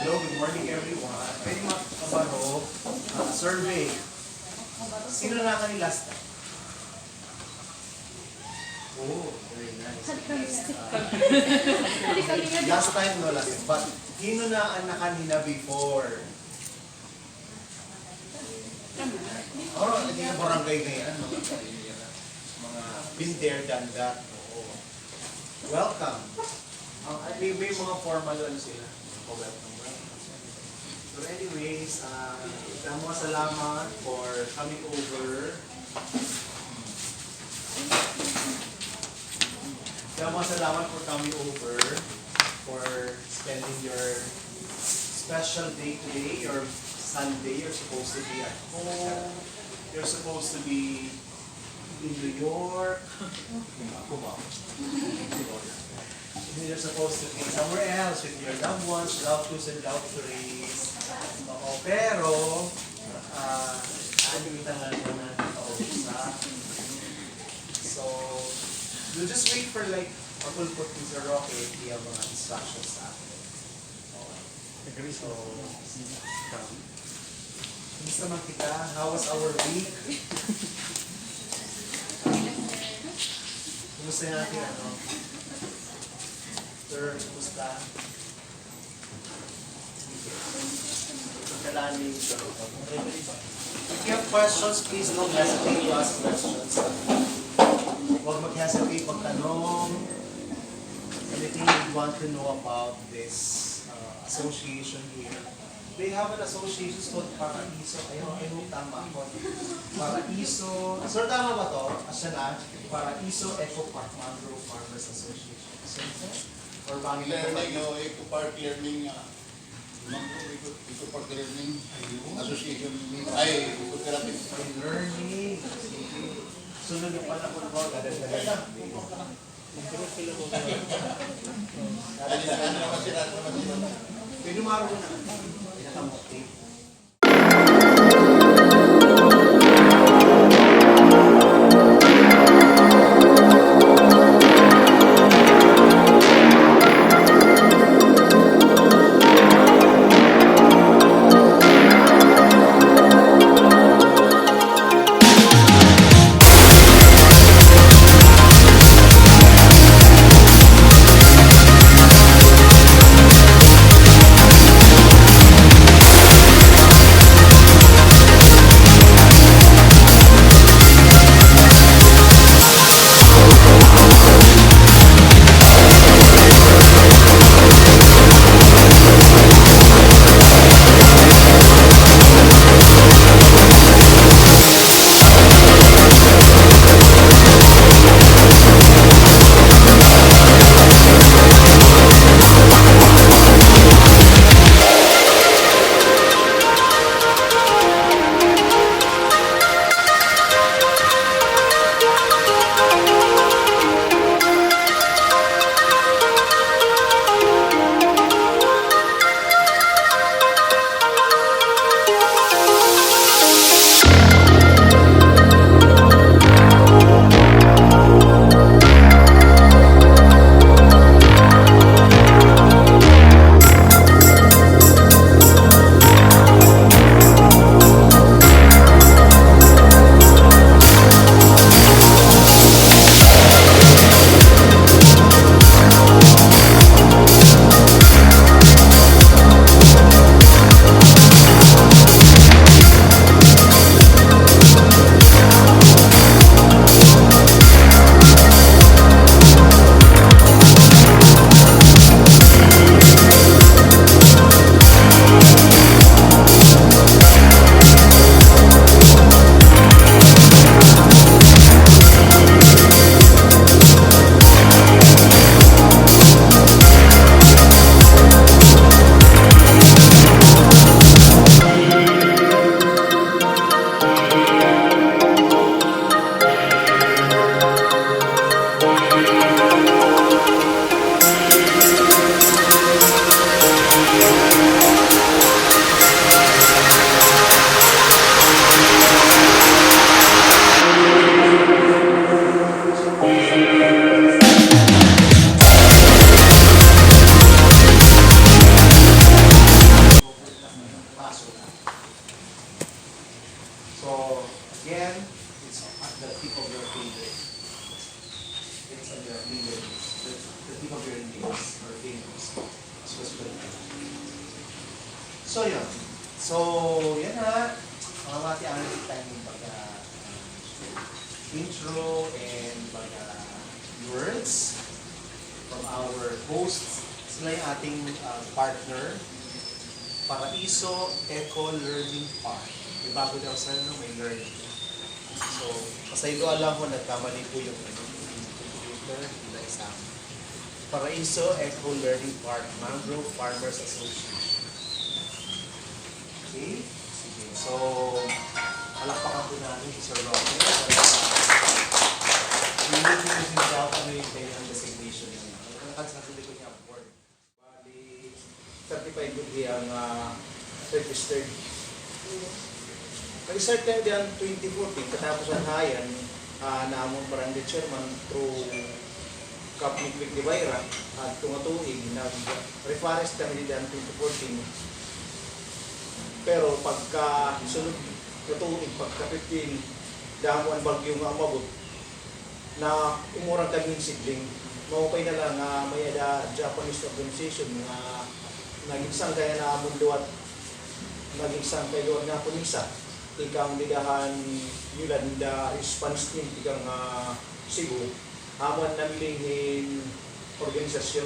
Hello, good morning everyone. Pwede makakabaro, survey. Sino na kami last time? Oh, very nice. Last time, no, last time. But, sino na ang nakanina before? Oh, hindi na barangay na yan. Mga been there, done that. Oo. Welcome. May mga formal ano sila. Welcome. So anyways, mga salamat for coming over. Mga salamat for coming over, for spending your special day today, your Sunday. You're supposed to be at home. You're supposed to be in New York. You're supposed to be somewhere else with your loved ones, loved twos and loved threes. Oo, pero, ano yung tangan mo na kausap? So, you just wait for like, pagpulpot ni Sir Roque, yung mga instructions sa akin. Okay. So, kumusta naman kita? How was our week? Kumusta natin ano? Sir, kumusta? Pagkalaning, sir. If you have questions, please don't hesitate to ask questions. Huwag mag-hesitate magtanong. Anything you want to know about this association here. They have an association called Paraiso. I hope tama ako. Paraiso. Sir, tama ba to? Asya na? Paraiso Eco Park Mangrove Farmers Association. Or bangin Learning, Eco Park Learning, Eco Park Learning Association, ay, Eco Therapy. Learning. Sige. Sunod yung panahon mo, gada-gada. Pwede maro na. Pinakamukti. the tip of your finger. It's on your fingers. The tip of your nails or fingers. So, so yun. So, yan na. Mga mati ang time yung intro and words from our hosts. Sila yung ating partner, Paraiso Eco Learning Park. May bago daw sa may learning. So, pasaylo alam ko, nagkamali po yung computer, hindi exam. Paraiso Eco Learning Park, Mangrove Farmers Association. Okay? Sige. So, palakpakan po natin si Sir Roque. Hindi po yung daw ano yung kanyang designation niya. Nakakas na likod niya ang board. Bali, certified good ang registered. Nag-start tayo diyan 2014, katapos ang hayan na among barangay chairman through Kapnik Vic de Bayra at tumatuig, nag-refarest kami diyan 2014. Pero pagka sunod na tuig, pagka 15, dahil ang bagyo nga umabot, na umurang kaming sidling, maupay na lang may Japanese organization na nag-isang kaya na among luwat, nag-isang kayo nga punisa, ikang lidahan yulan da response team, ikang Cebu, amon namilihin organisasyon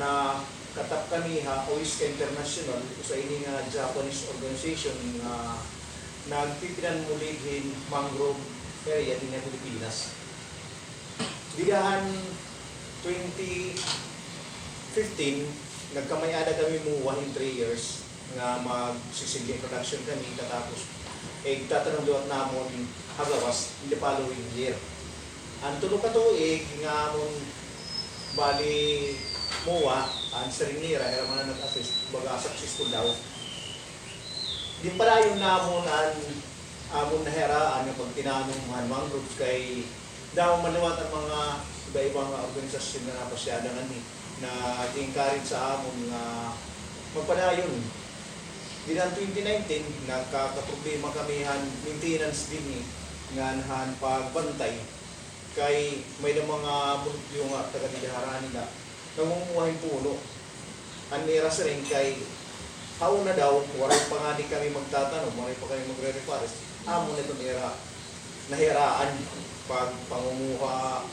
na katap kami OISCA International, sa ini nga Japanese organization na nagpipinan mulihin mangrove area din ng Pilipinas. Lidahan 2015, nagkamayada kami mo 1 in 3 years nga magsisilbi production kami katapos tatanong doon namon hagawas in the following year. Ang tulong katuig nga amon bali muwa ang sarinira era man nag-assist baga successful daw. Di pala yung namon ang amon naheraan ng pagtinanong mga mangroves kay daw manuwat ang mga iba-ibang organisasyon na napasyadangan na i-encourage sa amon nga magpadayon. Dinan 2019, nagkakaproblema kami maintenance din nga pagbantay kay may na mga yung taga-tidaharan nila namumuhay puno. Ang nira sa rin kay haon na daw, waray pa nga di kami magtatanong, waray pa kami magre-repares. Amo na itong nira, nahiraan pag pangumuha.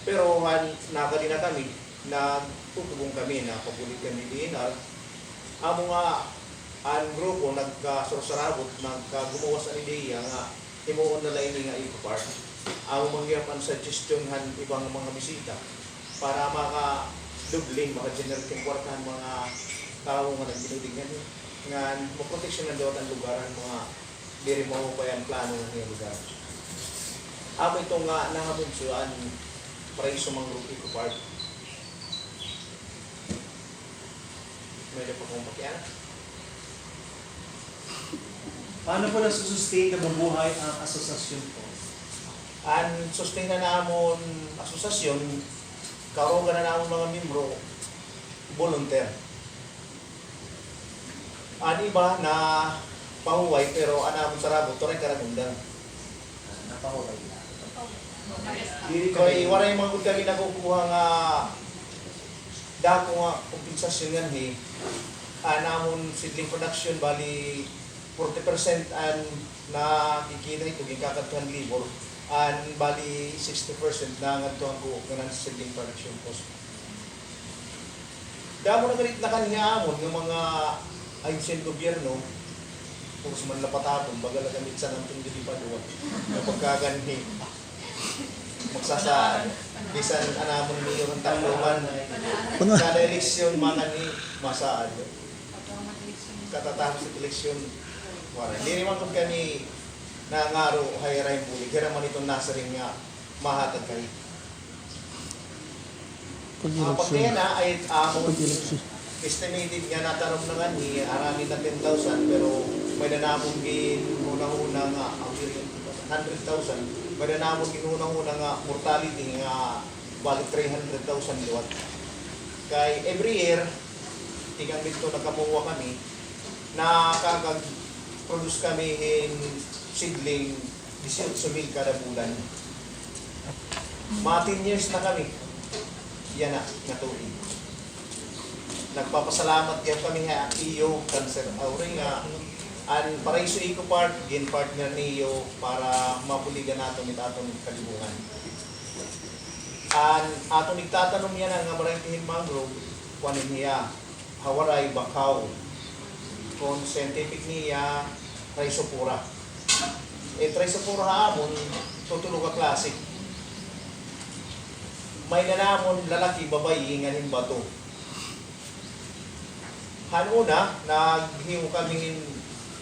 Pero nakali na kami, nagtutubong kami na pabulit kami din. Amo nga, ang grupo nagkasursarabot, nagkagumawa sa ideya nga himuon na lain nga i-part. Amo mangyap ang suggestionhan ibang mga bisita para maka-dubling, maka-generate yung kwartahan mga tao nga nagbinudigan nga maproteksyon na doon ang lugar ang mga diri mo pa yan plano ng lugar. Ako itong nahabunsuan Paraiso Mangrove Eco Park. Medyo pa kong pakiyan. Paano po nasusustain na mabuhay ang asosasyon po? Ang sustain na namon asosasyon, karoon na namon mga membro, volunteer. Ang iba na pahuway pero anamon sa rabot, turay karagundan. Napahuway na. Kaya waray mga good kami nakukuha nga dako nga kompensasyon yan namon seedling production bali 40% ang nakikita ito gikakatuhan libor and bali 60% na ngadtuhan ko ng seedling production cost. Damo na ganit na kanya amon ng mga agency gobyerno kung man lapatapon bagala gamit sa nantong dilipadua kapag kaganhi magsasaan bisan anamon niyo ng takloman kada eleksyon mga ni masaad katatapos sa eleksyon wala hindi naman kung kami nangaro hayray bulig kaya naman itong nasa rin nga mahatag kayo pag kaya na ay estimated nga natanong na nga ni arami na 10,000 pero may nanamong ginuna-una nga 100,000 may nanamong ginuna-una nga mortality nga balik 300,000 liwat kay every year tigang dito nakamuha kami na kakag-produce kami in seedling 18,000 kada bulan. Mga 10 years na kami. Yan na, natuloy. Nagpapasalamat kayo kami nga iyo, Cancer Aure nga. Ang Paraiso Eco Park, gin partner niyo para mabuligan nato ni atong kalibungan. Ang atong nagtatanong yan ang Marantihin Mangrove, kuanin niya, Hawaray, Bakaw, kung scientific niya, Rhizopora. Rhizopora hamon, tutulog ka klase. May nanamon lalaki, babayi, nganin bato. Hanuna, naghiyo kami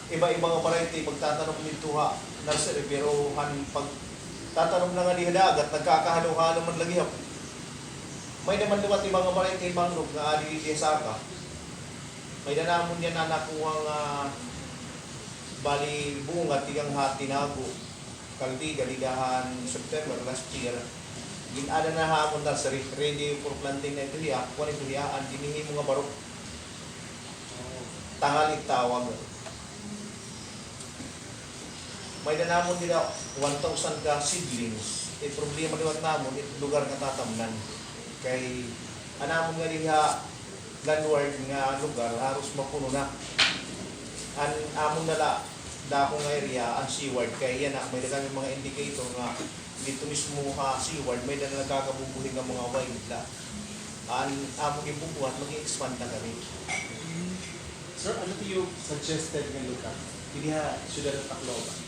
iba-ibang variety, pagtatanong nito ha, nursery, pero pag tatanong na nga di dagat, nagkakahalo-halo man lagi ha. May naman dumat ibang variety mangrove na adi di saka. May nanamon yan na nakuha nga bali bunga, tigang hati nago, kaldi, galidahan, September last year. Ginada na hamon nursery, ready for planting na ito liya, kung ito liya, ang dinihi mo nga barok. Tangalig tawag. May nanamon nila 1,000 ka seedlings. Problema liwat namon, lugar nga tatamnan. Kay anamon nga diha landward nga lugar, haros mapuno na. An amon nala dako nga area ang seaward kay yan na may dagang mga indicator nga dito mismo ha seaward may dagang nagkakabubuhin nga mga wildla. An amon gibubuhat mag-expand na kami. Sir, ano to yung suggested nga lugar? Hindi ha, syudad ng Tacloban.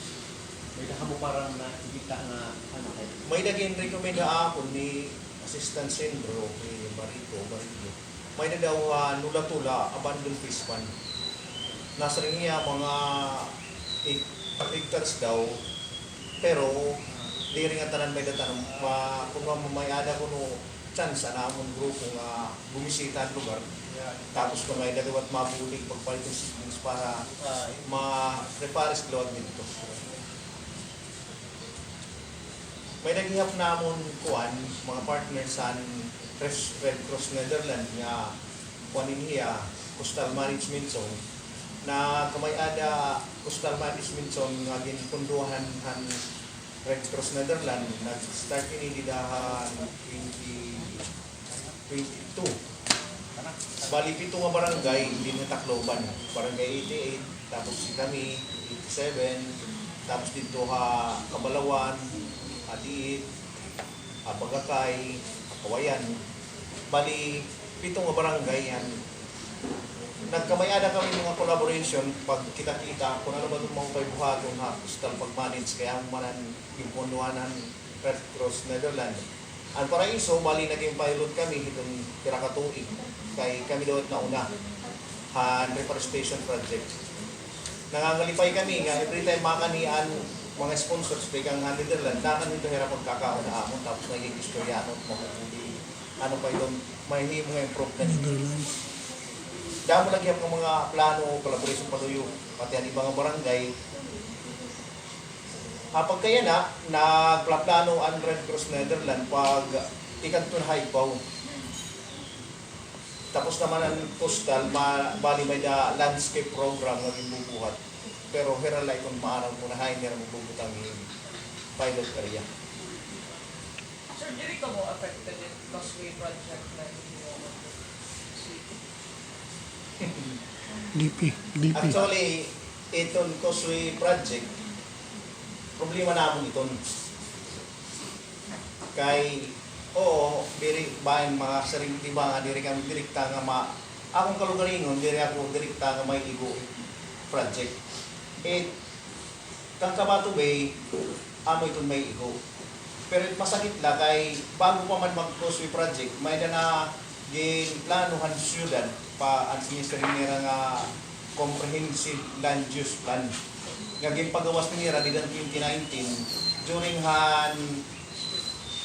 May nakamo parang nakikita nga ano kayo. May naging recommend ako ni Assistant Sendro ni Marito. May na daw nula-tula abandoned fish pond. Nasa rin niya mga 8 hectares daw. Pero di rin nga tanan may datanong kung mamayada ko no chance na among grupo nga bumisita ang lugar. Tapos kung may dagawat mabulig pagpalit ng seedlings para ma-prepares glawag nito. May naghihap namon kuan mga partners sa Red Cross Netherlands nga kuanin niya Coastal Management Zone na kamay-ada Coastal Management Zone nga ginpunduhan han Red Cross Netherlands nag-start ini didahan 2022. Bali pito nga barangay hindi na Tacloban. Barangay 88, tapos kami 87, tapos dito ha Kabalawan, Adiit, Bagakay, Kawayan. Bali pito nga barangay yan. Nagkamay-ada kami mga collaboration pag kita-kita kung ano ba itong mga paybuhaton ha coastal pag-manage kaya manan yung punuanan Red Cross Netherlands. Ang Paraiso, bali naging pilot kami itong tirakatuig kay kami doon na una reforestation project. Nangangalipay kami nga every time makanian mga sponsors pegang Netherlands dakan nito hirap magkakaon na amon tapos naging istoryanon mahuli ano pa doon may mga improvement. Damo lagi ang mga plano collaboration paluyo pati ang ibang barangay. Kapag kaya na nagplano ang Red Cross Netherlands pag ikanton haipaw. Tapos naman ang coastal, bali may da landscape program na gibubuhat. Pero heralay kung maarang munahain niya magbubutang yung pilot area. Sir, dili ka mo affected in Causeway project na DP. Actually, itong Causeway project, problema namon iton. Kay oo, diri bayan mga sarili ba nga diri kami direkta nga akong kalugaringon diri ako direkta nga may igo project. Kang Kabato Bay amo iton may igo. Pero masakit la kay bago pa man mag-Causeway project, may na ginplanuhan syudad pa ang ministry nila nga comprehensive land use plan. Nga ginpagawas nila di 2019 during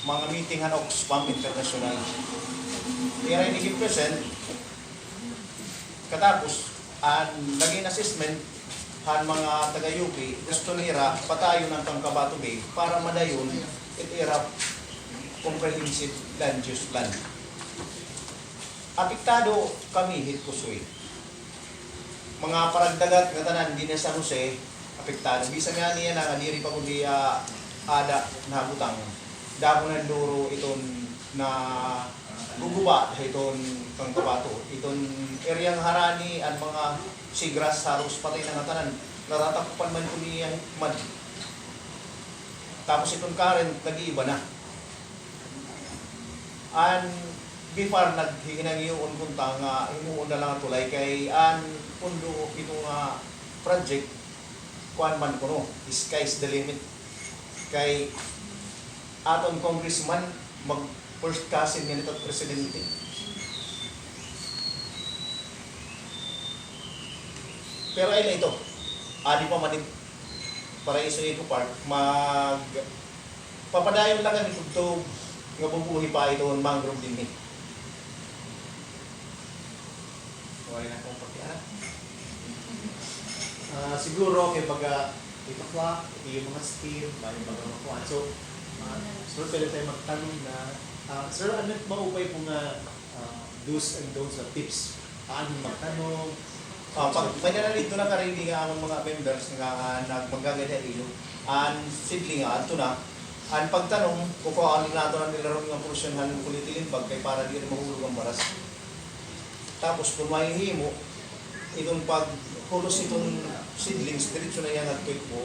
mga meeting han Oxfam International. Kaya rin i-present katapos ang naging assessment han mga taga-UP gusto nila patayon ng Kabato Bay para madayon it-irap comprehensive land use plan. Apektado kami hit Causeway. Mga paragdagat nga tanan din sa Jose apektado. Bisa nga niya na diri pa kundi ada na butang. Dako ng duro iton na guguba iton kang kabato. Iton eryang harani at mga sigras haros patay na nga tanan. Natatakupan man ko niya mad. Tapos itong current nag-iiba na. An before naghihinangiyon kung tanga himuon na lang tulay kay an pundo itong project kuan man kuno sky's the limit kay aton congressman mag first cousin nga nito presidente. Pero ay na ito adi pa manit para iso ito park mag papadayon lang ang itugtog nga bubuhi pa ito ang mangrove din eh. Wala na akong pakialam. Siguro kay baga 8 o'clock, yung mga steam, bago baga makuha. So, sir, pwede tayo magtanong na, sir, ano maupay po nga do's and don'ts na tips? Paano magtanong? Pag may nalalito na karindi nga ang mga members nga nagmagaganda ilo, ang simple nga, ito na, ang pagtanong, kukuhaan nato na nilarong nga porsyonhan ng kulitilin bag kay para di rin mahulog ang baras. Tapos kung mahihimo, itong paghulos itong seedlings, diretso na yan at quick po.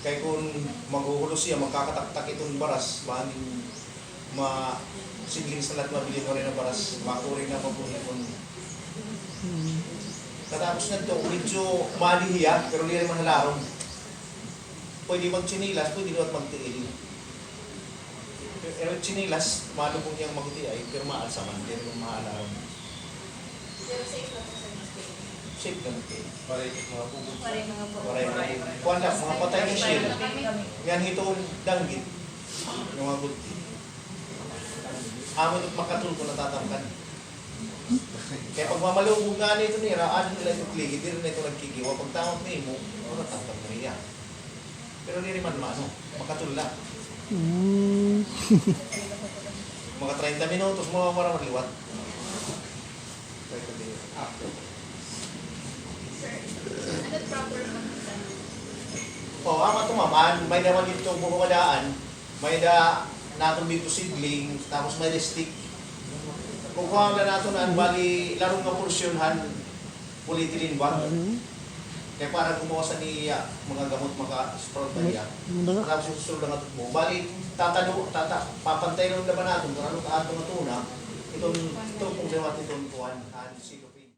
Kaya kung maghuhulos siya, magkakataktak itong baras, maaaring seedlings na lahat mabili mo rin ang baras, makuri na mabuhipon. Katapos na ito, medyo malihiya, pero hindi rin mahalarong. Pwede mag-chinilas, pwede doon magtiil. Pero chinilas, malubog niyang maguti ay, pero maalsaman, hindi rin mahalarong. Pero safe lang po sa mistake. Safe lang ito. Para yung mga pugod. Pareho mga po. Pareho. Kuha na, mga patay ng shield. Yan itong danggit. Yung mga guti. Amin at makatul ko natatamkan. Kaya pag mamalubog nga nito nila, ano nila ito kligid, hindi rin ito nagkikiwa. Pag tawag na mo, natatamkan na niya. Pero hindi rin man makatul lang. Mga 30 minutos, mawawara magliwat. Ano proper magtanong? Ama tumaman, may naman dito bumukalaan, may da natong dito seedling, tapos may stick. Kukuha na nato na bali larong nga porsyonan polyethylene bag. Kaya para gumawa sa niya mga gamot maka-sprout ba niya. Tapos yung susunod na mo. Bali, papantay lang naman natin kung ano ka ato na tuna. Ito kung gawat itong kuhan, silopin.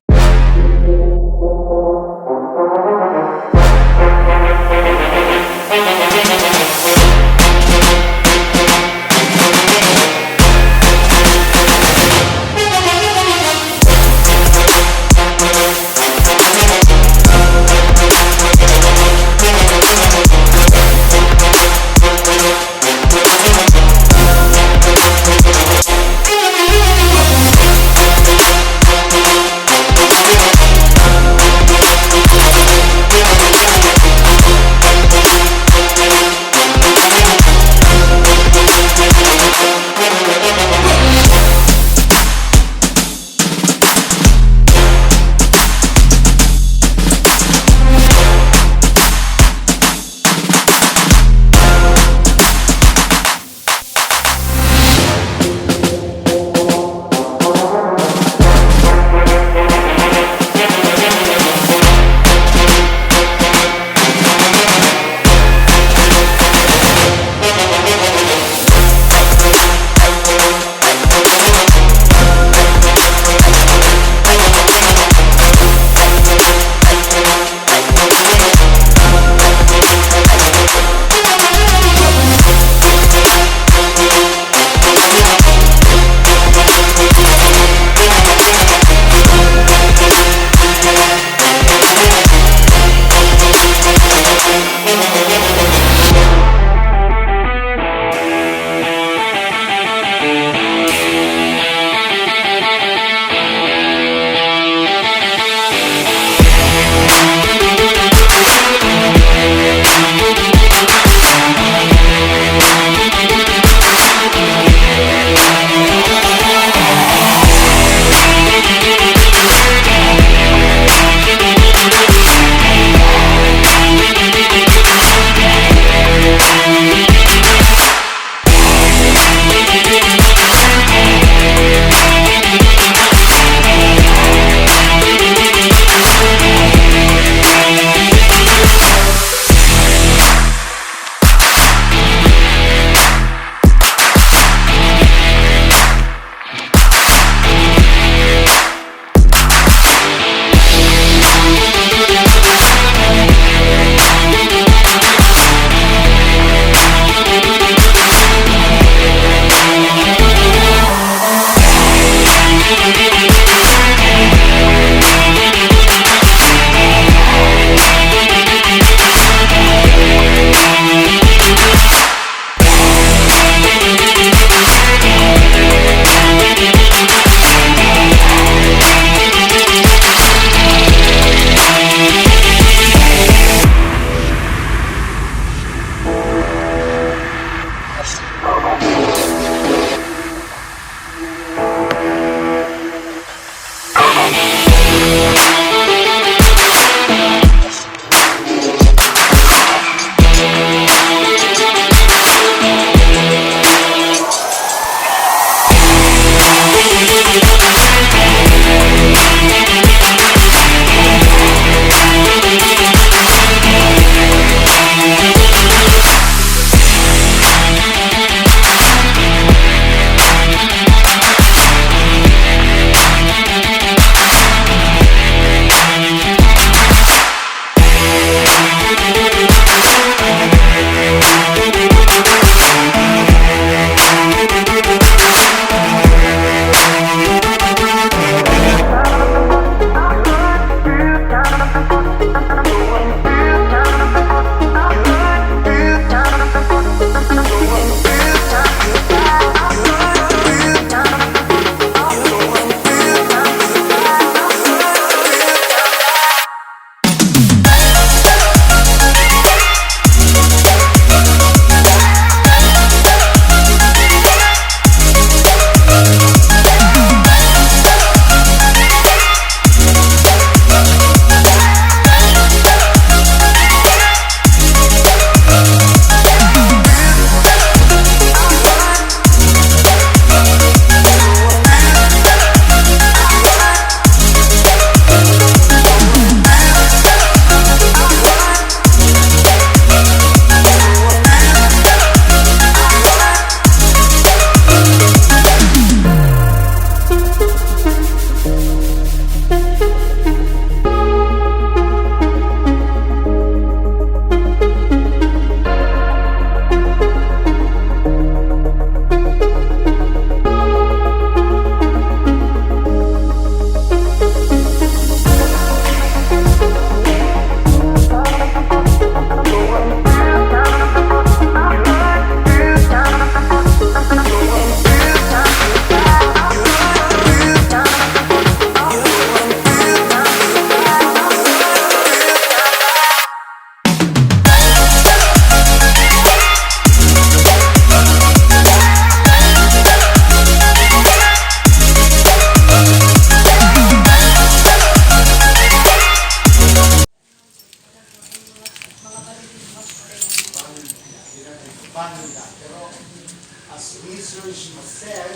as research has said,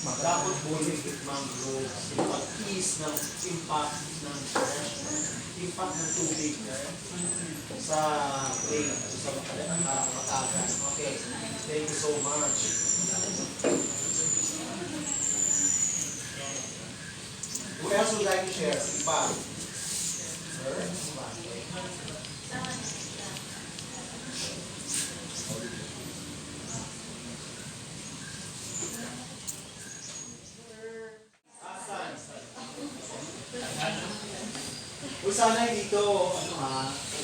dapat buhay mangrove. Pag-ease ng impact ng impact ng tubig sa plain, sa matagan. Okay, thank you so much. Who else would like to share? Iba? Sir? Iba? Asan? Kung sana dito,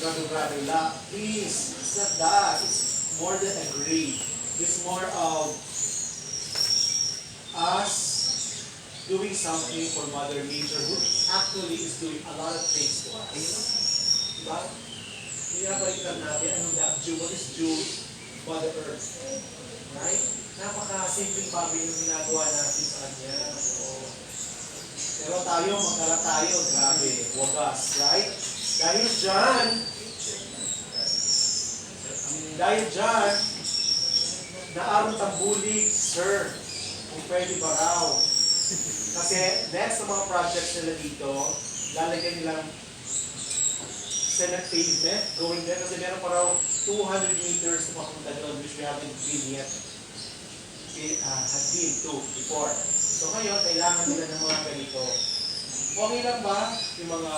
grabe la, please, it's not that. It's more than agree. It's more of us doing something for Mother Nature who actually is doing a lot of things to us. Diba? Pinabalikan natin anong due, what is due Mother Earth. Right? Napaka-simpleng bagay yung ginagawa natin sa kanya. Oo. Pero tayo, magkalat tayo, grabe, wagas, right? Dahil dyan, naarong tambulig, sir, kung pwede ba raw. Kasi next sa mga projects nila dito, lalagyan nilang cement pavement going there kasi meron pa raw 200 meters na papunta doon which we haven't been yet. Had been to before. So ngayon, kailangan nila ng mga ganito. Okay lang ba yung mga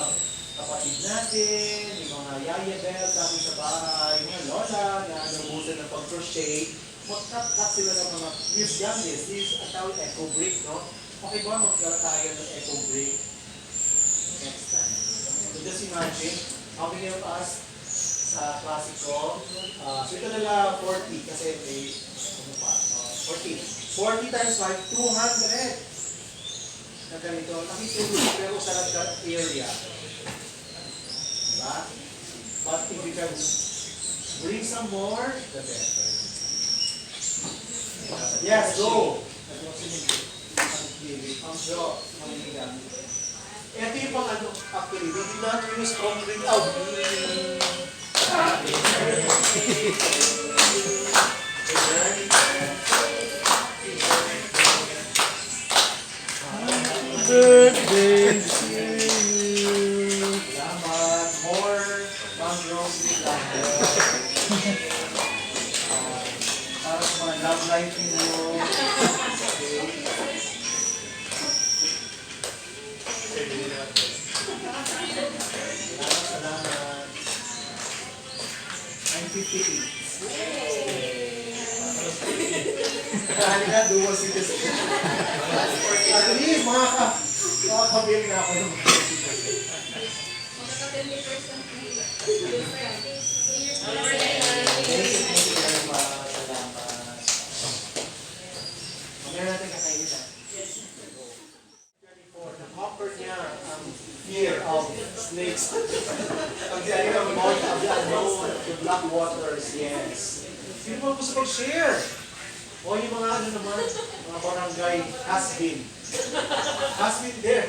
kapatid natin, yung mga yaya bell natin sa bahay, yung mga lola na nabusan ng pag-crochet, mag-cut sila ng mga, we've done this. This is a tawag eco brick, no? Okay ba magkala tayo ng eco brick next time? So just imagine, how many of us sa klasiko, so ito nila 40 kasi may, ano pa, 40 times 5, 200 na ganito, nakitulog pero sa that area. Diba? But if you can bring some more, the better. Yes, go! Ito yung pang ano, actually, we did not use concrete out. Birthday to you. Salamat. More mangroves with para sa mga love life ninyo. Salamat. I'm 58. Halika, dual citizen. At least, makakabili na ako ng Magkaka-20% Mamaya natin kakainin na. The conquer niya ang fear of snakes. Ang fear of the unknown, the black waters, yes. Sino po gusto mag-share? O yung mga ano naman, mga barangay has been. Has been there.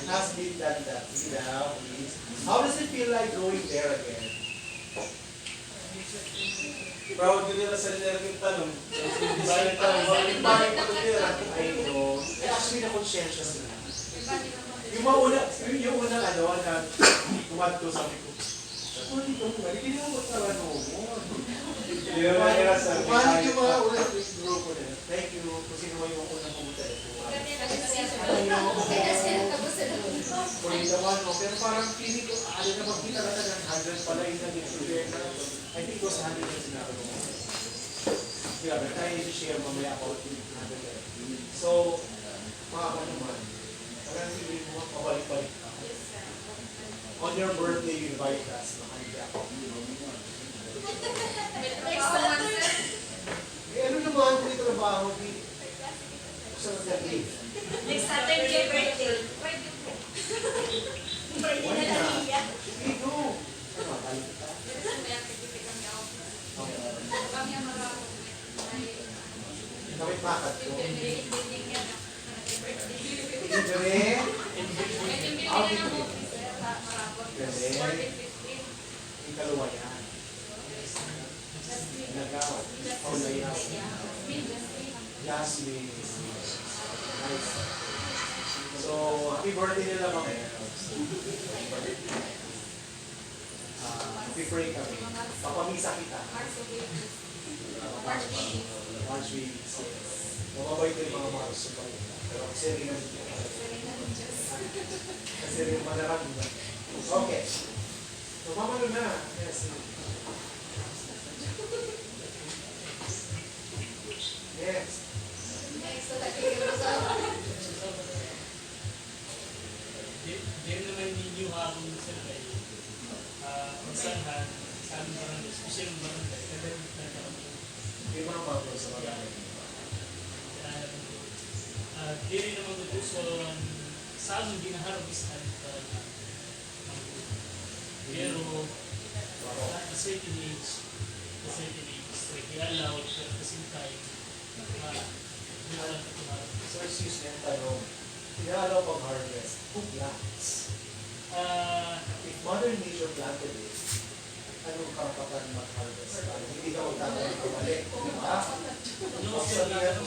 Has been done that. Sige na, please. How does it feel like going there again? Proud ko nila sa nila yung tanong. Bakit I know. Actually, na-conscientious na. Yung unang ano, na tumadto sabi ko, ano dito mo? Hindi mo magkaroon mo. Paano yung mga unang grupo na? Thank you. Kung sino mo yung unang pumunta ito. For the one, pero parang feeling ko, ano na magkita ka ng 100 pala yung nag-share na. I think it was 100 na sinabi ko. Grabe, tayo i-share mamaya about yung 100. So, mga ano naman, parang feeling mo, pabalik-balik ka. On your birthday, you invite us. Makanigya ako. Ano naman kung ito na ba ako? Sa nag-live. Next Saturday birthday. Birthday na lang niya. Sige, go. Ano, balik ka? Kawit makat ko. Libre. Yung dalawa yan. Nagawan. Oh, layaw. Jasmine. Nice. So, happy birthday nila mga happy pray kami. Papamisa kita. March week. Mamabay ko yung mga makasubay. Pero kasi rin ang kasi rin manarang. Okay. So, mamalo na. Yes. Yes. Din naman ninyo habang sila ay magsanhan sa aming barangay, special barangay, kada Yung mga mga sa mga di rin naman gustuhan sa aming ginaharvestan pero at a certain age, i-allow at the same time di ba lang ito So, excuse me, ang tanong. Pinalaw pag-harvest, who plants? If Mother Nature planted it, anong karapatan mag-harvest? Hindi ka magtatanong kumali. Di ba? no, sir, talaga,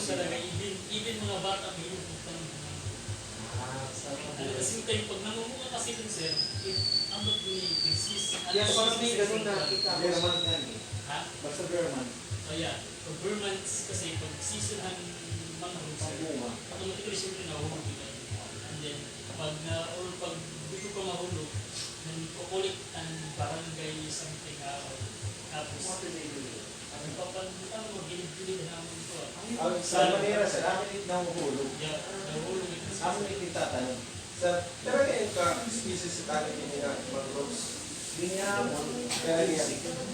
even mga bata may inuputan at the same time, pag nangungunga kasi dun sir, if abot ko yung exist Yes, parang may ganun na kita. Berman yan eh. ha? Basta Berman. Oh yeah, pag months kasi pag season ang mga roots, Pag-bunga. automatically siyempre nahuhulog yun. And then, pag or pag dito ka mahulog, then kukulik ang barangay something araw. Tapos, ang papandutan mo, gilid-gilid naman ito. Sa manera, sa akin it nahuhulog. Yeah, nahulog ito. Ako na itatanong. Sa talaga yung ka-species sa tayo hindi na mag-rose. Linyamon, Kaya yan,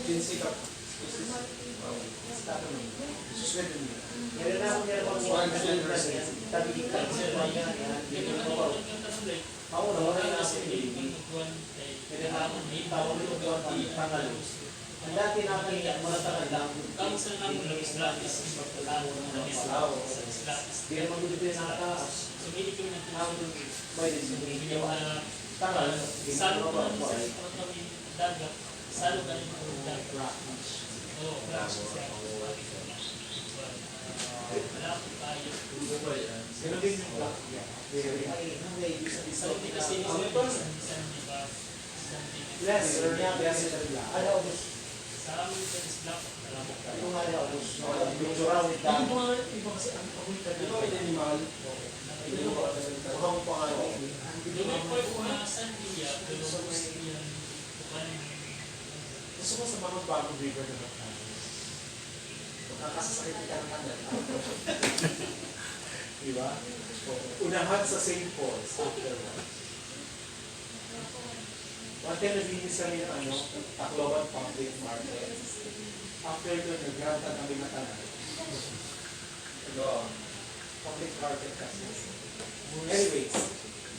ginsik ka species. Suswede niya. meron na ako niya mga tabi-ikan sa mga yan. Hindi ko na ako. Ako na wala na ako hindi. Kaya naman, tawag ko doon ang tangal. Ang dati namin mga tangal lang. Kamu sa namin ng Islatis, pagkatawag ng Islatis. Hindi naman gusto din nakataas. Sumili kami ng Ako doon, by the way, yung mga tangal. salo ko lang sa kami dagat, salo ka rin po dagat. Oo, crash siya. Malapit tayo. Ganun din yung black. Sa hindi kasi isang di ba? Bless, sir, niya, bless it. Ano, Sa amin sa Islam, alam mo. yung ano, yung surrounded Yung dam. mga iba kasi ang amoy ka Ito ay animal. Mukhang pangalan. yung may part na sandiya, pero mostly yan, Gusto ko sa mga bagong river na magkakaroon. Magkakasasakit ka ng kanal. Diba? Unahan sa St. Paul's afterwards. One time nabinis kami ng Tacloban Public Market. After doon, nag-granta kami na kanal. Public market kasi. Anyways,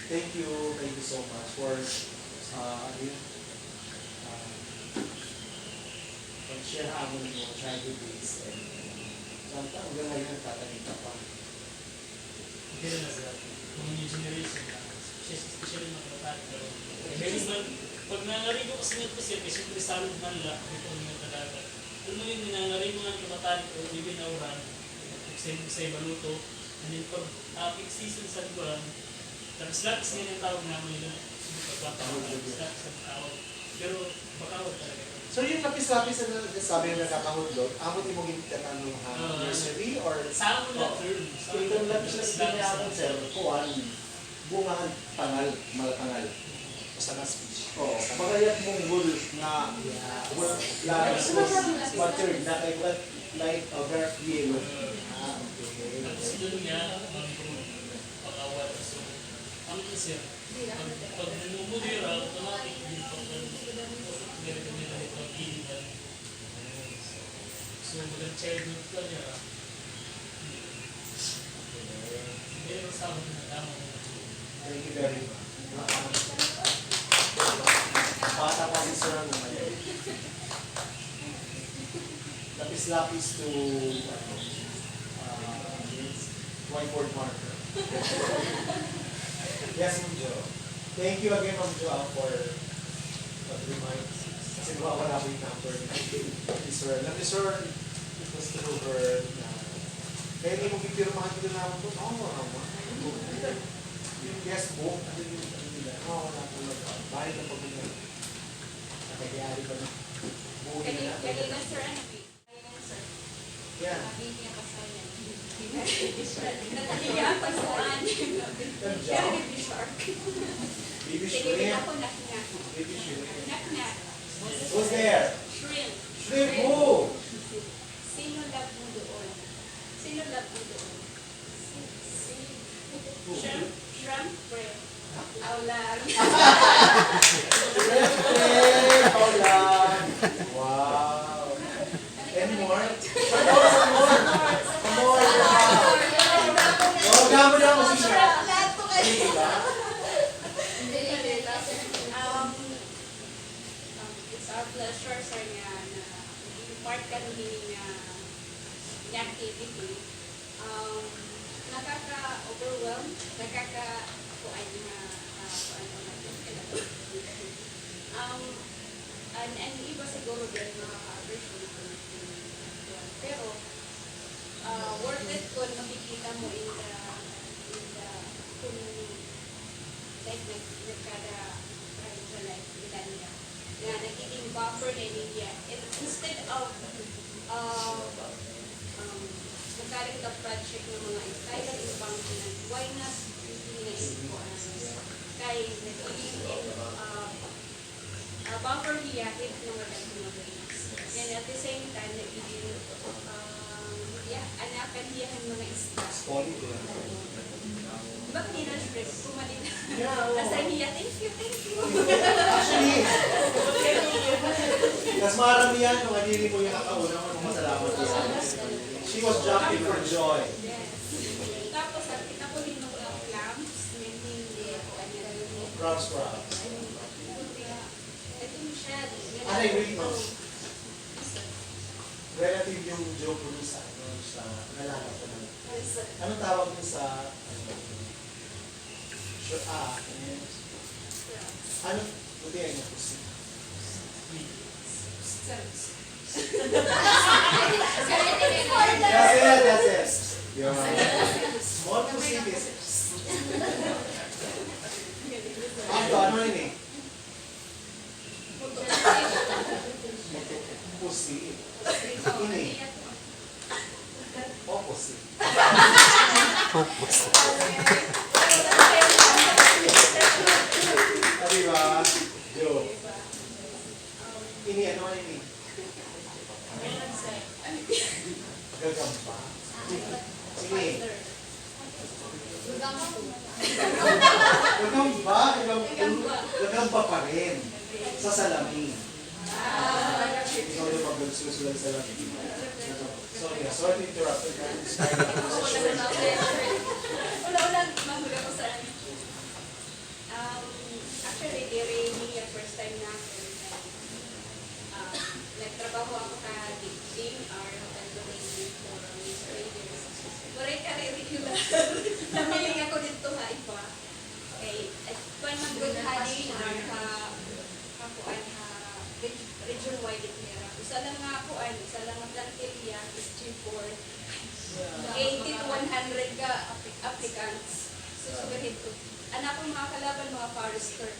thank you so much for pag-share namin yung childhood days and samtang hanggang ngayon nagtatanim ka pa. hindi na sila. Mga new generation na, especially mga kapatid. Pero, meron man, pag nangarigo kasi nito siya, kasi siyempre salog man lang, ito ang mga talaga. Alam mo yun, nangarigo nga kapatid o even auran, sa baluto, and then pag season sa buwan, tapos lapis nga yung tawag namin nila, lapis ang tawag. Pero, bakawag talaga. So yung lapis-lapis na sabi na nakakahulog, amot mo gintanong nursery or Sa amon na term. itong lapis-lapis na niya ako sir, kuhan, bungahan tangal, malatangal. Basta na speech. Oo. Magayat mong wool na lapis matured na kay light or dark yellow. Okay. Tapos doon nga, pag-awal. So, ano ko siya? Pag namumulira, automatic din pag meron nila ito ang kilihan. So, magandang childhood ka niya. Meron sa akin na tama mo. Thank you very much. Bata pa si sir naman. Lapis-lapis to whiteboard marker. Yes, Ma'am Jo. Thank you again, Ma'am Jo, for the remind. Kasi wala ko yung number ni Sir. Let me, Sir, Kaya hindi mo gipirmahan dito na ako. Oo, wala. Yes, book. Oo, wala po. Bahay na pag-uwi. Nakayari ba na? Buhay na. Kanina, sir, ano? Kanina, sir. Yan. Mabibigyan ka sa yan. Natahiya pa sa Pero baby shark. Baby Sige, shrimp. ako nak-nak. Baby shrimp. Nak-nak. Who's there? Shrimp. Shrimp who? Sino love mo doon? Sino love mo doon? Shrimp? Shrimp? Shrimp? Aulang. Shrimp. Paula. Wow. And more? Some more, some more. Some more. Oh, gamo na ako si Shrimp. Lahat po kayo. Diba? It's our pleasure, sir, nga na maging part ka ng nga activity. Nakaka-overwhelm, nakaka-kuan na and iba siguro din makaka-appreciate ko na pero worth it kung makikita mo in the kung like nagkada sa life nila nila na nagiging buffer na niya instead of magkaling the project ng mga kaya ibang why not hinaisip ko kay nagiging buffer niya if nangagal ko mga and at the same time nagiging anakan niya ang mga isda. Spawning ko lang. Diba kanina shrimp? Kumalit. Yeah, oo. Asa niya, thank you. Actually, mas marami yan kung hindi mo yung kakauna mo ng masalamat yan. She was jumping for joy. Yes. Tapos, kita ko din mga clams, hindi ako yung Crab scrub. ito siya. Ano yung read mo? Relative yung Joe Purisa. Sa nalala ko na. Anong tawag mo sa ano? Buti ay nakusin. That's it. Yung small pussy business. Ano yun eh? Pussy. Ini. Opposite. Diba? Joe. Ini ano ini? Gagamba. Sige. Gagamba? Gagamba pa rin. Sa salamin. Ikaw yung mag-susulan sa salamin. Sorry to interrupt. Wala, mahula ko sa actually, hindi yung first time na nagtrabaho ako ka teaching or hotel for Miss Radios. Muray ka rin regular. Namiling ako dito ha iba. Okay, at kung mag-good honey or kakuan region-wide nila. Isa lang nga kuan, isa lang ang plantilya is G4. 80 to 100 ka applicants. So, sugarin ko. Anak ko mga kalaban, mga forester.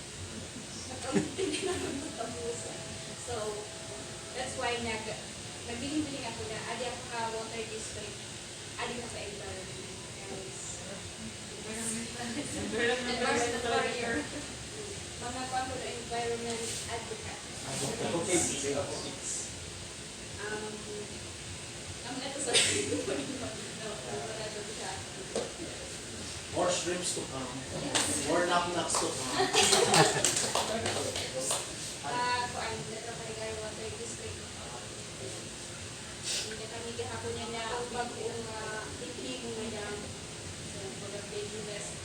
Hindi naman matapusan. So, that's why nagbiling-biling ako na adi ako ka water district, adi ako ka environment. Guys. Environment warrior. Mga kwako na environment advocate. Ang ito sa More shrimps to come. More knock-knocks to come. Kuan dito kay water district. Hindi kami gihapon niya na bagong tipi mo na so for the business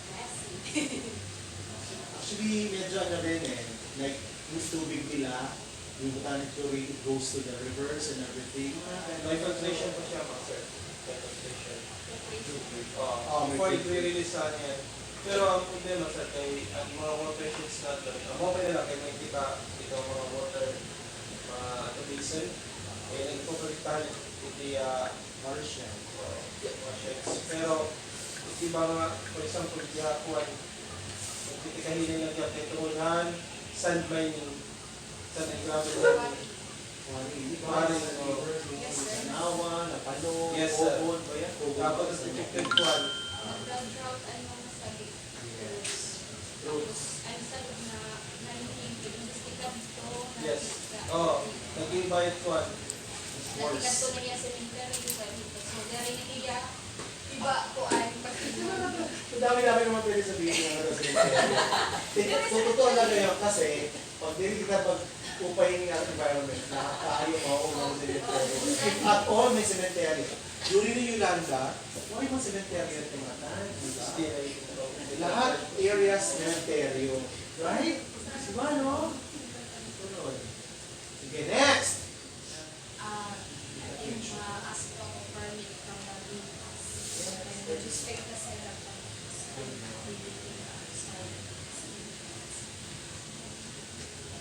Actually, medyo ano rin eh. Like, yung tubig nila, yung botanic theory, it goes to the rivers and everything. May filtration pa siya, sir. May filtration. Oh, Before may i-release sa niya. Pero ang problema sir, kay ang mga water sheets natin, ang okay nila kay may kita ang mga water basin. Kaya nagpupuntahan hindi Martian. Martian Pero, di ba nga, for example, gihakuan, nagtitikahinan lang yung titunan, sand mining, sand and gravel mining. Maring, Nawa, Napano, Yes, sir. Obon, ba yan? Tapos, nagtitikahinan kuan, Nag-drought ano mga sabi. Roads. Ang sabi na nanging pag-investigan to. yes. Oh, naging bayad kuan. Natikan to na niya cemetery, di ba dito. So, dari na niya, iba ko ay Ang dami-dami naman pwede sabihin ng ano sa So, totoo na yun kasi pag hindi kita pag-upay ng environment, nakakaayo mauunang cemetery. If at all may cemetery, during the Yolanda, wala yung cemetery at tingatan. Lahat areas cemetery. Right? Diba, no? Tunod. Sige, next! I think ask for a permit from the business. And respect the setup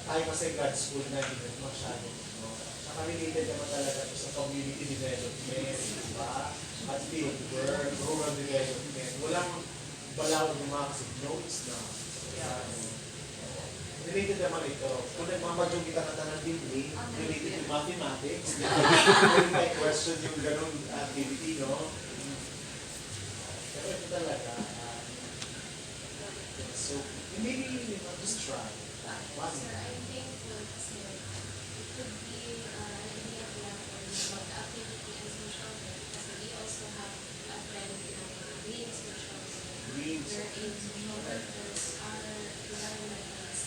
Tayo kasi God's school na hindi masyado. No? Saka related naman talaga ito sa community development, diba? At field work, rural development. Walang balaw ng mga kasi notes na. Related naman ito. Kung nagmamadyong kita ng tanang degree, related to mathematics, hindi may question yung ganong activity, no? Pero ito talaga. So, maybe just try. One. Sir, I think kasi it could be idea lang for about activity and social work kasi we also have a trend in green social work. Green. Wherein social workers are environmentalists.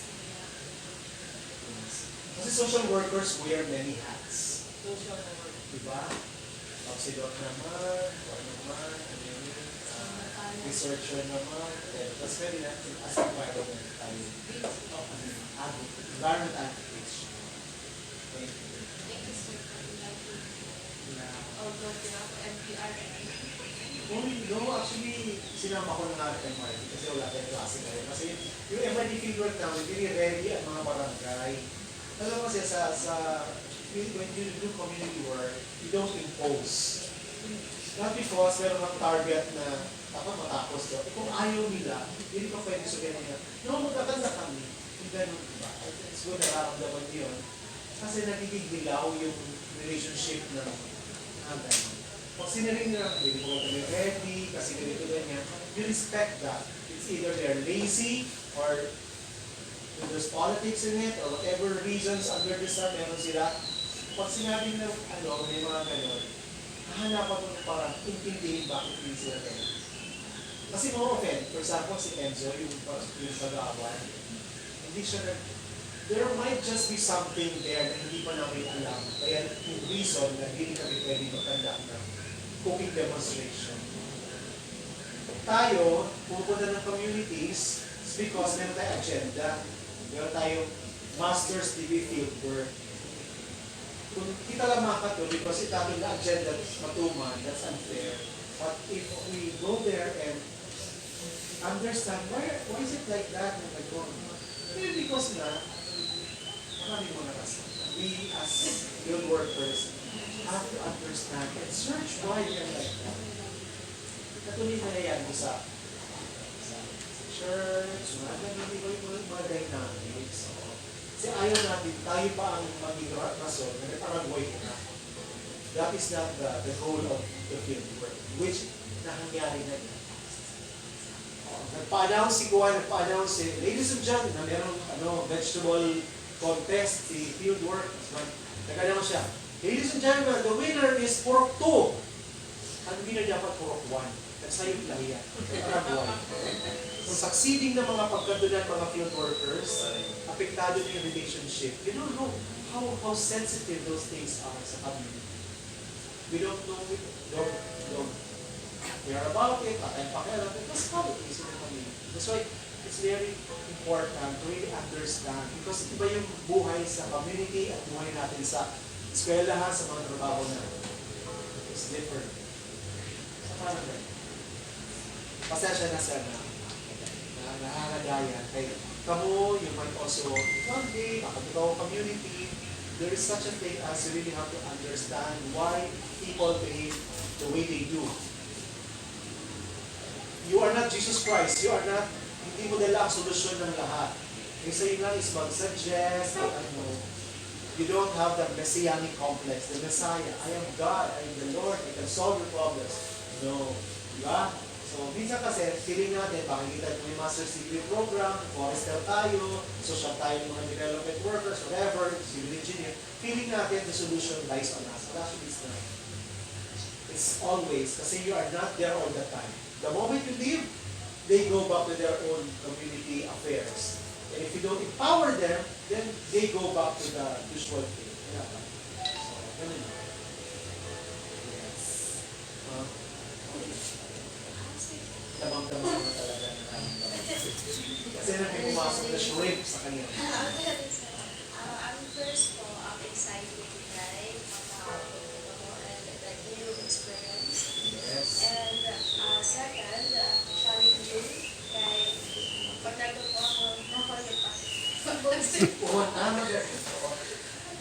Kasi social workers wear many hats. Social work. Diba? Oxidot naman, ano naman, ano yun, researcher naman, tapos pwede natin as environment tayo. Environment advocates. Okay. Thank you, sir, for inviting me. Although ako NPR No, actually, sinama ko na natin MRT kasi wala tayong klase ngayon. Kasi yung MRT fieldwork namin, really ready ang mga barangay. Alam mo kasi when you do community work, you don't impose. Not because meron kang target na dapat matapos to. Kung ayaw nila, hindi ko pwede sabihin nila, no, magkakanda kami. Yung ganun, diba? It's good na nararamdaman yun. Kasi nagiging dilaw yung relationship ng ganun. Pag sinaring nila, hindi ko kami ready, kasi ganito ganyan, you respect that. It's either they're lazy or there's politics in it or whatever reasons under the sun, meron sila. Pag sinabi na, may mga ganun, hahanapan mo na parang intindihin bakit hindi sila ganun. Kasi more often, for example, si Enzo, yung pag-aawan, hindi siya there might just be something there na hindi pa namin alam. Kaya yung reason na hindi kami pwede mag-conduct ng cooking demonstration. Tayo, pupunta ng communities, it's because meron tayong agenda. Meron tayong master's degree field work. Kung kita lang makatuloy, because ito ating agenda matuman, that's unfair. But if we go there and understand, why is it like that? Maybe because marami mo na kasi. We as field workers have to understand and search why they are like that. Katuloy na yan sa church, mga dynamics. Kasi ayaw natin, tayo pa ang maging rason na nagparagoy na. That is not the goal of the field work, which nangyari na yan. Nagpa-announce si Kuan, ladies and gentlemen, na merong vegetable contest, si field work. Nag-announce siya, ladies and gentlemen, the winner is Purok 2. Ang winner dapat Purok 1. Nagsayot lang yan. So, succeeding na mga pagkatulan mga field workers, apektado na yung relationship. You don't know how sensitive those things are sa community. We don't know, we don't care about it, at pakialam, because how it is in the community. That's why it's very important to really understand because iba yung buhay sa community at buhay natin sa eskwelahan, sa mga trabaho natin. It's different. Sa parang ganyan. Pasensya na sana na nakakagayan. Kaya kamo, you might also, one day, kapag ikaw community, there is such a thing as you really have to understand why people behave the way they do. You are not Jesus Christ. You are not, hindi mo dala ang solusyon ng lahat. Yung sa'yo lang is mag-suggest, or ano. You don't have the messianic complex, the Messiah. I am God, I am the Lord, I can solve your problems. No. Diba? So, minsan kasi, feeling natin, makikita mo yung master's degree program, forester tayo, social tayo ng mga development workers, whatever, civil engineer, feeling natin the solution lies on us. But actually, it's not. It's always, kasi you are not there all the time. The moment you leave, they go back to their own community affairs. And if you don't empower them, then they go back to the usual thing. Kaya ba? So, ganun yun. Yes. Damang-damang mo talaga na nararamdaman. Kasi na may pumasok na shrimp sa kanya. Ang first po, I'm excited kay and like new experience. Yes. And second, challenging kay pagdato po ako nahuli pa.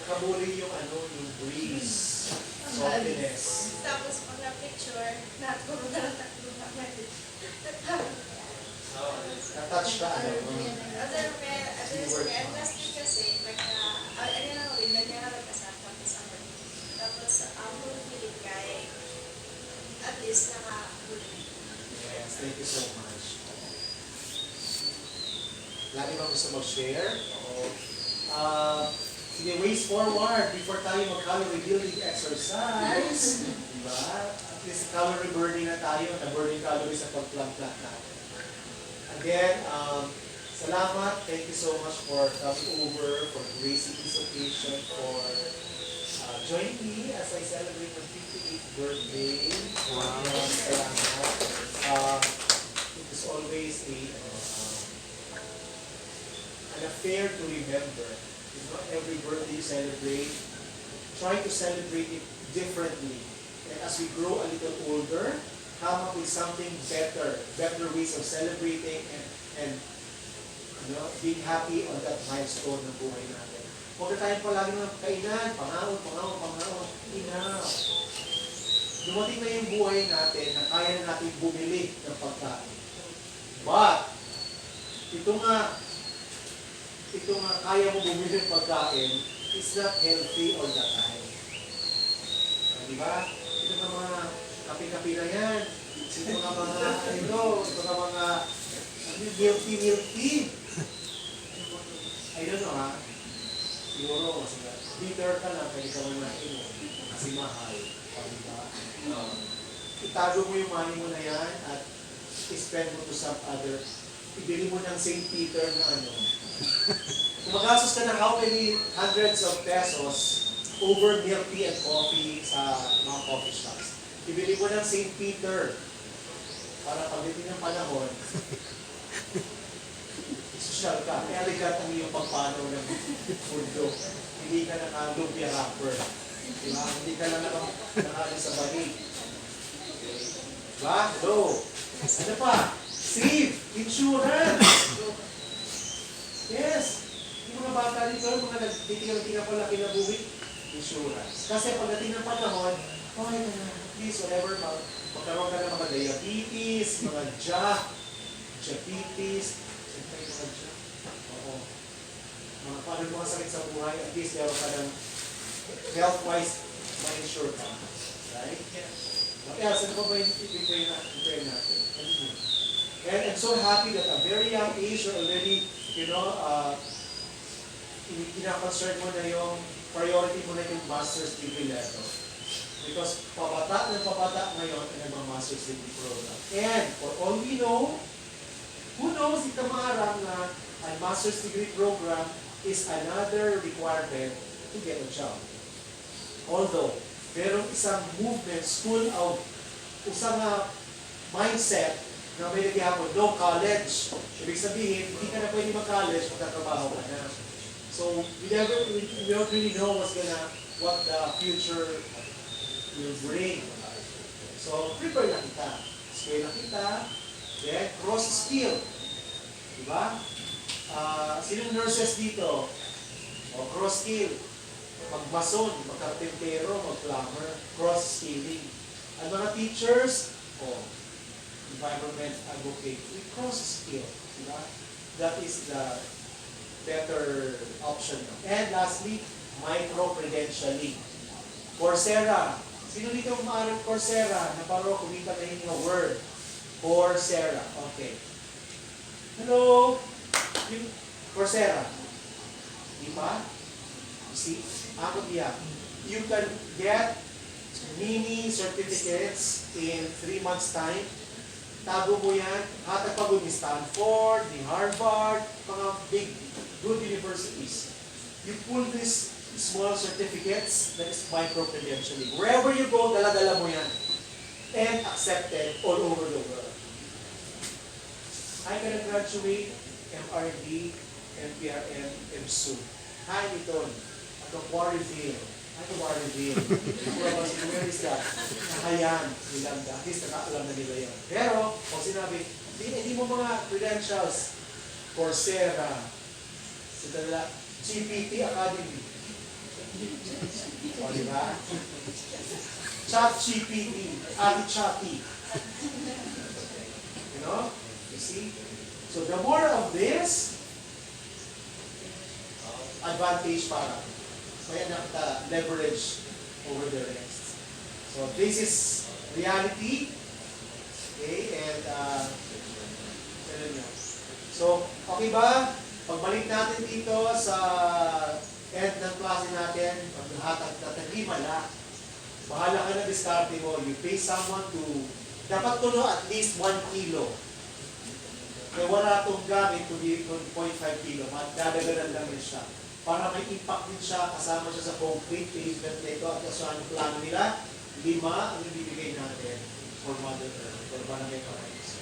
Nakabuli yung yung breeze, saltiness. Tapos pag na-picture, nakuro na lang tatlo na Na-touch ka, And lastly kasi, tapos ang huli kay at least nakahuli. Yes, thank you so much. Lagi bang gusto mag-share? Oo. Sige, ways forward before tayo mag-calorie building exercise. Diba? At least calorie burning na tayo, na-burning calories sa pag-plant-plant natin. Again, salamat. Thank you so much for coming over, for gracing this occasion, for joining me as I celebrate my 58th birthday. Salamat. It is always an affair to remember. It's not every birthday you celebrate. Try to celebrate it differently. And as we grow a little older, come up with something better ways of celebrating and being happy on that milestone ng buhay natin. Huwag na tayong palagi ng kainan, pangaon. Enough. Dumating na yung buhay natin na kaya na natin bumili ng pagkain. But, ito nga kaya mo bumili ng pagkain, it's not healthy all the time. Diba? Ito nga mga kape-kape na yan. Ito nga mga ito nga mga milky. I don't know ha. Siguro, bitter ka lang, pwede ka manahin mo. Kasi mahal. Diba? Itago mo yung money mo na yan at spend mo to some other. Ibili mo ng St. Peter na Kung magastos ka ng how many hundreds of pesos over milk tea and coffee sa mga coffee shops. Ibili mo ng St. Peter para pagdating ng panahon, social ka. Kaya ligat ang iyong pagpanaw ng mundo. Hindi ka naka-lumpia wrapper. Diba? Hindi ka lang nakali sa balik. Diba? Hello? Ano pa? Save! Insurance! Yes! Yung mga bata dito, mga nagtitingang-tingang pala kinabuhi, insurance. Kasi pagdating ng panahon, okay na, please, whatever, magkaroon ka ng mga diabetes, mga diabetes, paano mga sakit sa buhay, at least meron ka ng health-wise, ma-insure ka. Right? Kaya, saan pa ba yung i-pray natin? And I'm so happy that at a very young age, you're already, kina-concern mo na yung priority mo na yung master's degree level. Because pabata ngayon ang nagmang-master's degree program. And for all we know, who knows ito maharap na ang master's degree program is another requirement to get a job. Although, merong isang movement, school of, isang mindset na may nagyapon, no college. Ibig sabihin, hindi ka na pwede mag-college, magtatrabaho ka na. So, we don't really know what the future will bring. So, prepare na kita. Scale na kita, then cross-skill. Diba? Sinong nurses dito? O, cross-skill. Mag-mason, mag-carpentero, mag-plumber, cross-skilling. Ang mga teachers, environment advocate. We cross-skill, diba? That is the better option. And lastly, micro-credentialing. Coursera. Sino dito maaari Coursera? Na paro kumita na yung word. Coursera. Okay. Hello? Yung Coursera. Di ba? You see? Ako diyan. You can get mini certificates in 3 months time. Tago mo yan. Hatag pa ni Stanford, ni Harvard, mga big, good universities. You pull these small certificates, that is micro-credentialing. Wherever you go, dala-dala mo yan. And accepted all over the world. I can graduate MRD, MPRM, MSU. Hi, Niton. Ako, Quarryville. Ano Quarryville? Where is that? Nakayan. Nilang at least nakaalam na nila yan. Pero, kung sinabi, hindi mo mga credentials, Coursera, GPT Academy. O, di ba? ChatGPT, Chatty. You know? You see? So the more of this, advantage para. Kaya leverage over the rest. So this is reality. Okay, and so, okay ba? Pagbalik natin dito sa end ng klase natin, paghahatag natin, himala. Bahala ka na diskarte mo. You pay someone to, dapat tulo at least 1 kilo. Kaya wala itong gamit kundi 0.5 kilo. Dadaganan lang yun siya. Para may impact din siya, kasama siya sa concrete pavement nito at kasuhan yung plano nila. 5 ang ibibigay natin for Mother Earth, for Barangay Paraiso.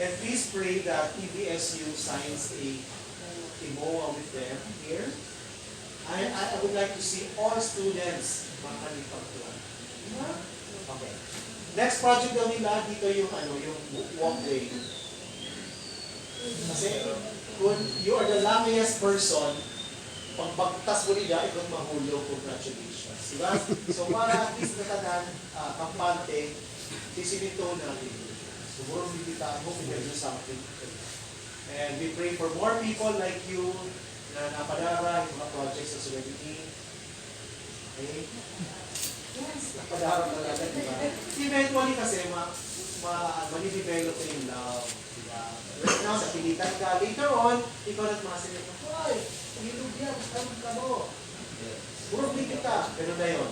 And please pray that EBSU signs a MOA with them here. I would like to see all students makalipagtuan. Okay. Next project daw nila, dito yung walkway. Kasi kung you are the luckiest person, pag bagtas mo nila, ikaw mahulog, congratulations. Diba? So para at least natanan, kampante, sisimito natin. Siguro bibitaan mo, because do something. And we pray for more people like you na napadara yung mga projects sa Serenity. Okay? Yes, napadara talaga, diba? Eventually kasi, mani-develop na yung love. Diba? Right now, sa pilitan ka, later on, ikaw na masin mo, hoy, ilog yan, tawag ka mo. Puro kita, ganun na yun.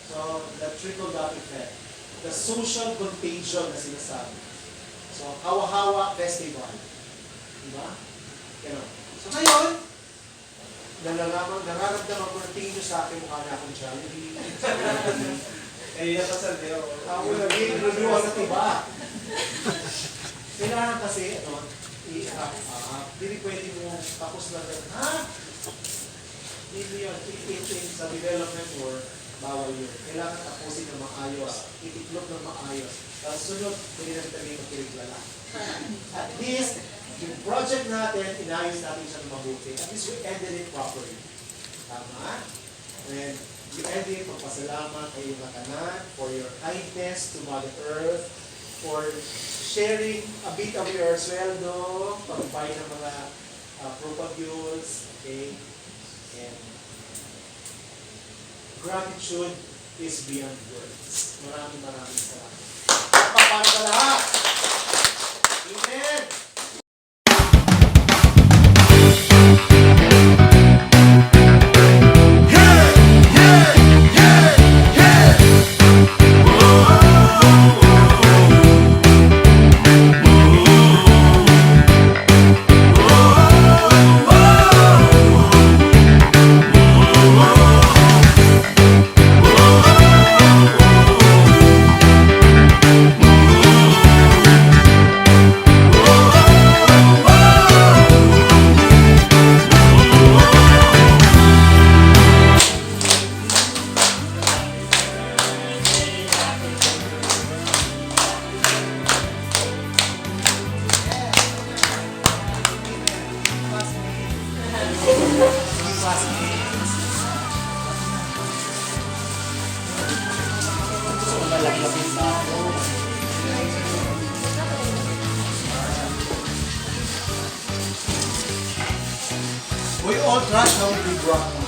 So, the trickle-down effect. The social contagion na sinasabi. So, Hawa-Hawa Festival. Diba? Ganun. So, ngayon, nararamdaman ko na tingin nyo sa akin mukha na akong Jollibee. Eh, yan pa sa Leo. Ako naging review sa tiba. Kailangan kasi, hindi pwede mo tapos lang yan. Ha? Hindi yun. Sa development work, bawal yun. Kailangan tapusin ng maayos. Itiklop ng maayos. Tapos sunod, hindi natin tabi magkiriglala. At least, yung project natin, inayos natin siya ng mabuti. At least we ended it properly. Tama? And you end it, magpasalamat kayo matanan for your kindness to Mother Earth, for sharing a bit of your sweldo, pag-buy ng mga propagules, okay? And gratitude is beyond words. Maraming salamat. Para sa lahat! Amen! threshold we brought